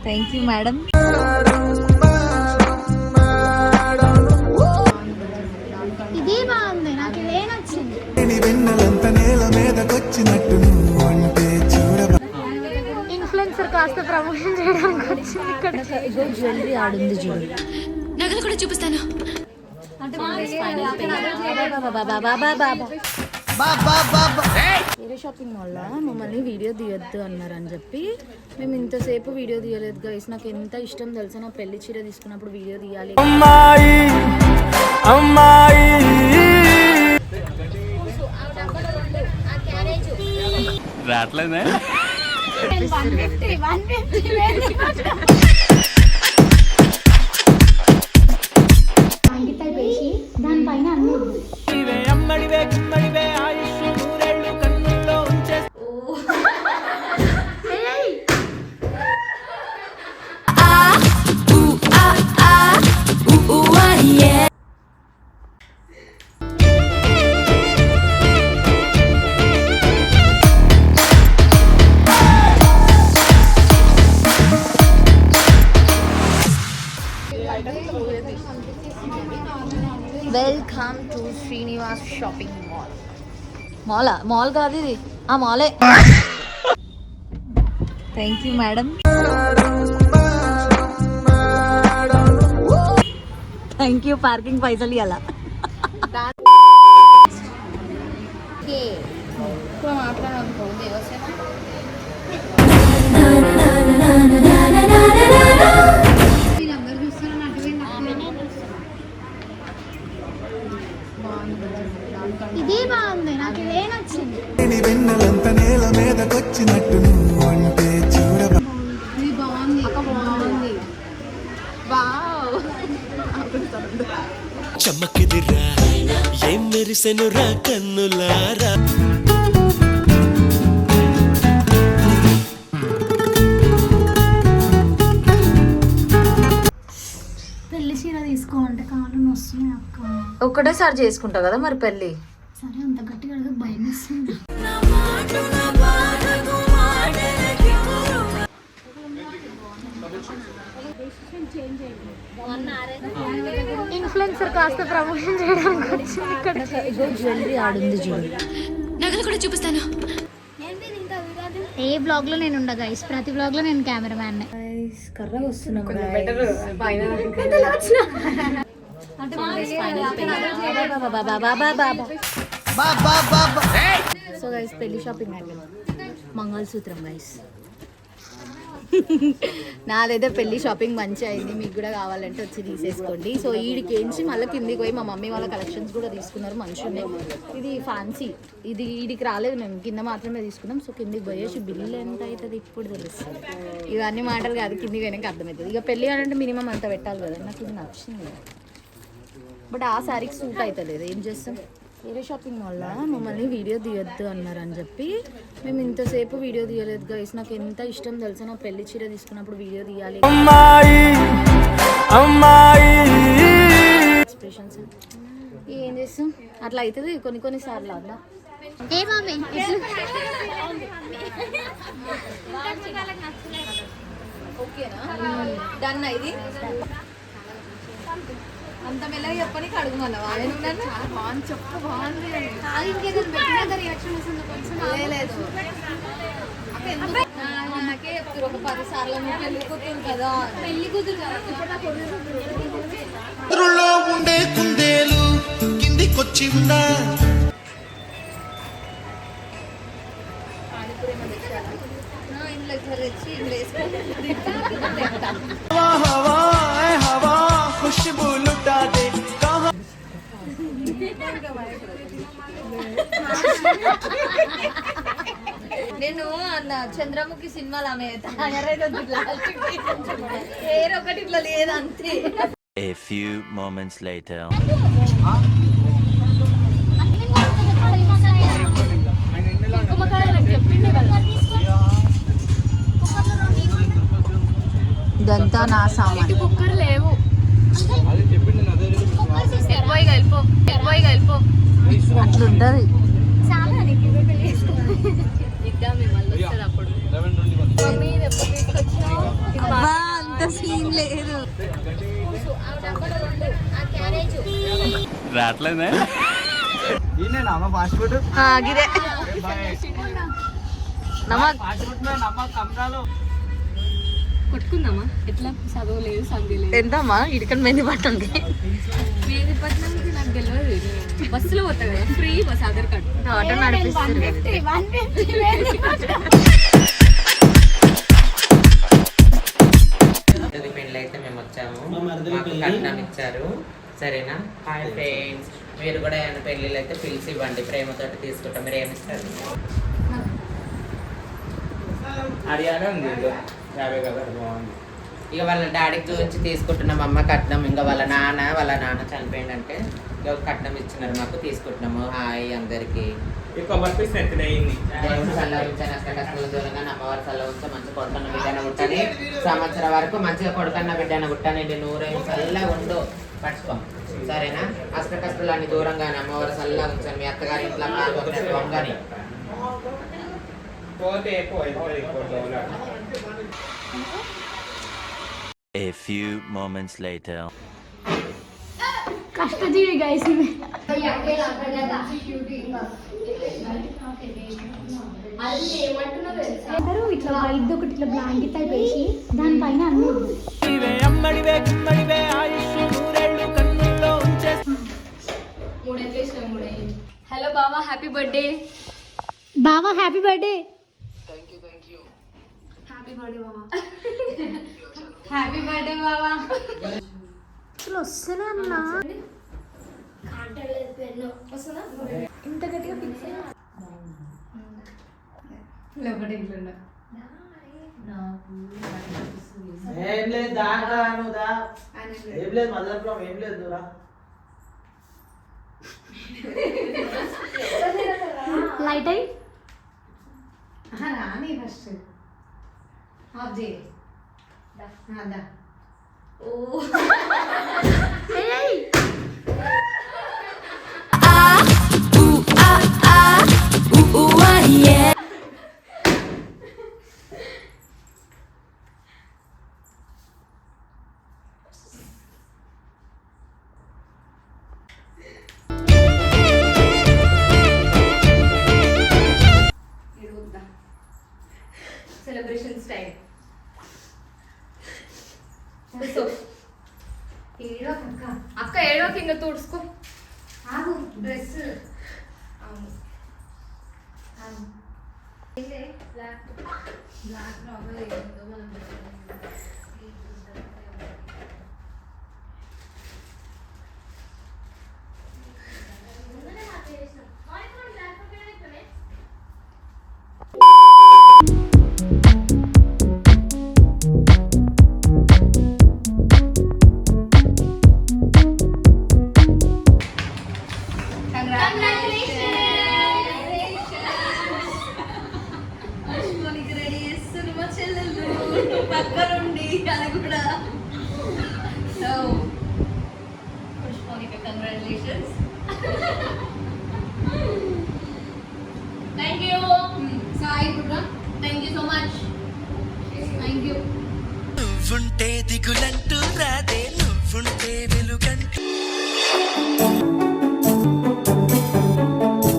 Thank you madam. ఇదే బాగుంది, నాకు ఇదే నచ్చింది. ఇన్ఫ్లుయెన్సర్ కాస్త ప్రమోషన్ చేయడానికి వచ్చింది ఇక్కడ. జ్యువెలరీ ఆడుంది చూడు, నగలు కూడా చూపిస్తాను. వేరే షాపింగ్ మాల్లో మమ్మల్ని వీడియో తీయొద్దు అన్నారని చెప్పి మేము ఇంతసేపు వీడియో తీయలేదు గైస్. నాకు ఎంత ఇష్టం తెలుసా, నా పెళ్లి చీర తీసుకున్నప్పుడు వీడియో తీయాలి. రాట్లేదే దానిపైన అన్ని welcome to Srinivas shopping mall. Mall కాదు ఇది, ఆ మాలే. Thank you madam. Thank you. Parking పైసలు ఇవ్వాలా? ఇదే బాగుంది, నాకు ఇదే నచ్చింది. చమ్మకిదిరా ఏం మెరిసెనురా కన్నులారా. పెళ్లి చీర తీసుకోవాలంటే కాళ్ళు వస్తున్నాయి అక్క. ఒక్కటేసారి చేసుకుంటావు కదా మరి పెళ్ళి. సరే, అంత గట్టిగా అడుగు, భయం వేస్తుంది. ఇన్ఫ్లుయెన్సర్ కాస్త ప్రమోషన్ చేయడానికి వచ్చింది ఇక్కడ. జ్యువెలరీ ఆడుంది చూడు, నగలు కూడా చూపిస్తాను. ఏ బ్లాగ్ లో నేను ఉండగా, ప్రతి బ్లాగ్ లో నేను కెమెరామ్యాన్. కర్రగా వస్తున్నాం. సో గైస్ పెళ్లి షాపింగ్ అయిపోయింది. మంగళసూత్రం గైస్. నాదైతే పెళ్లి షాపింగ్ మంచిగా అయింది. మీకు కూడా కావాలంటే వచ్చి తీసేసుకోండి. సో ఈడికి ఏంచి మళ్ళీ కిందికి పోయి మా మమ్మీ వాళ్ళ కలెక్షన్స్ కూడా తీసుకున్నారు, మంచిగా ఉన్నాయి. ఇది ఫ్యాన్సీ, ఇది ఈడికి రాలేదు, మేము కింద మాత్రమే తీసుకున్నాం. సో కిందికి పోయేసి బిల్లు ఎంత అవుతుంది ఇప్పుడు తెలుస్తుంది. ఇవన్నీ మాటలు కాదు, కిందికి పోయినాక అర్థమవుతుంది. ఇక పెళ్ళి అంటే మినిమం అంత పెట్టాలి కదా. నాకు ఇది నచ్చింది, బట్ ఆ శారీకి సూట్ అవుతలేదు. ఏం చేస్తాం? వేరే షాపింగ్ మాల్లో మమ్మల్ని వీడియో తీయొద్దు అన్నారని చెప్పి మేము ఇంతసేపు వీడియో తీయలేదు గైస్. నాకు ఎంత ఇష్టం తెలుసా, నా పెళ్లి చీర తీసుకున్నప్పుడు వీడియో తీయాలి. ఎక్స్ప్రెషన్స్ ఏం చేస్తాం, అట్లా అవుతుంది కొన్ని సార్లు. అలా ఏ మమ్మీ ఓకేనా? డన్. ఇది అంత మెల్లగా చెప్పని అడుగు మళ్ళీ బాగుంది చెప్పు, బాగుంది. లేదు నాకే చెప్తారు ఒక 10 సార్లు పెళ్లి కూతురు కదా, పెళ్లి కూతురు కుదురులో ఉండే కుందేలు కిందికొచ్చి ఉందా. ఇంట్లో ఇట్లా తెచ్చి ఇంట్లో వేసుకొని నేను అన్న చంద్రముఖి సినిమాలు ఆమె ఒకటి ఇట్లా లేదు అంతే. A few moments later. ఇదంతా నా సామాన్. కుక్కర్ లేవు. అట్లుంటది. మమ్మీ ఎప్పుడు తీసుకొచ్చినావు? లేదు. రావట్లేదే గిదే నమక్ కొట్టుకుందామా? ఎట్లా? చదువు లేదు, సంధి లేదు. ఎంతమ్మా ఇడికని మెహందీపట్నంకి? మెహందీపట్నంకి నాకు తెలియదు. బస్సులో పోతా కదా, free bus, Aadhaar card. Auto నడిపిస్తారు కదా. పెళ్ళి అయితే మేము వచ్చాము, మాకు కట్నం ఇచ్చారు. సరేనా? హాయ్ ఫ్రెండ్స్, మీరు కూడా ఏమైనా పెళ్ళిళ్ళు అయితే పిలిచి ఇవ్వండి, ప్రేమతోటి తీసుకుంటాం. మీరు ఏమి ఇస్తారు? ఇక వాళ్ళ డాడీకి చూపించి తీసుకుంటున్నాం అమ్మ కట్నం. ఇంకా వాళ్ళ నాన్న చనిపోయిందంటే ఇక కట్నం ఇచ్చినారు మాకు, తీసుకుంటున్నాము. హాయ్ అందరికి. దేవుడు చల్లవించాను, అక్కడ కష్టాల దూరంగా అమ్మవారు చల్లవించ మంచి కొడుకన్న బిడ్డన గుట్టని, సంవత్సరం వరకు మంచిగా కొడుకన్న బిడ్డన గుట్టనండి, నూరేళ్ళు చల్లగా ఉండు, పట్టుకో. సరేనా? అష్ట కష్టాలు అన్ని దూరంగానే అమ్మవారు చల్లగా ఉంచాను. మీ అత్తగారి ఇంట్లో వంగని A few moments later. కష్టజీవి గైస్. అందరూ ఇట్లా వైద్య ఒకటి ఇట్లా బ్లాంకెట్ టైప్ వేసి దానిపైన అన్ని హలో బావా, హ్యాపీ బర్త్డే. బావా హ్యాపీ బర్త్డే. హ్యాపీ బర్త్డే బావా. హ్యాపీ బర్త్డే బావా. అసలు వస్తేనే అన్నా ఇంత గట్టిగా ఫిక్స్ ఏం లేదు, దాకా నువ్వుదా, ఏం లేదు, మదనపురం ఏం లేదు, దూరా. లైట్ అయ్యి రాని ఫస్ట్ ఆఫ్ చేయి. Celebration style. అక్క ఏడో కింద తుడుచుకో. ఆగు dress. Thank you. Sai Pura. Thank you so much. Thank you. నువ్వుంటే దిగులంటూ రాదే, నువ్వుంటే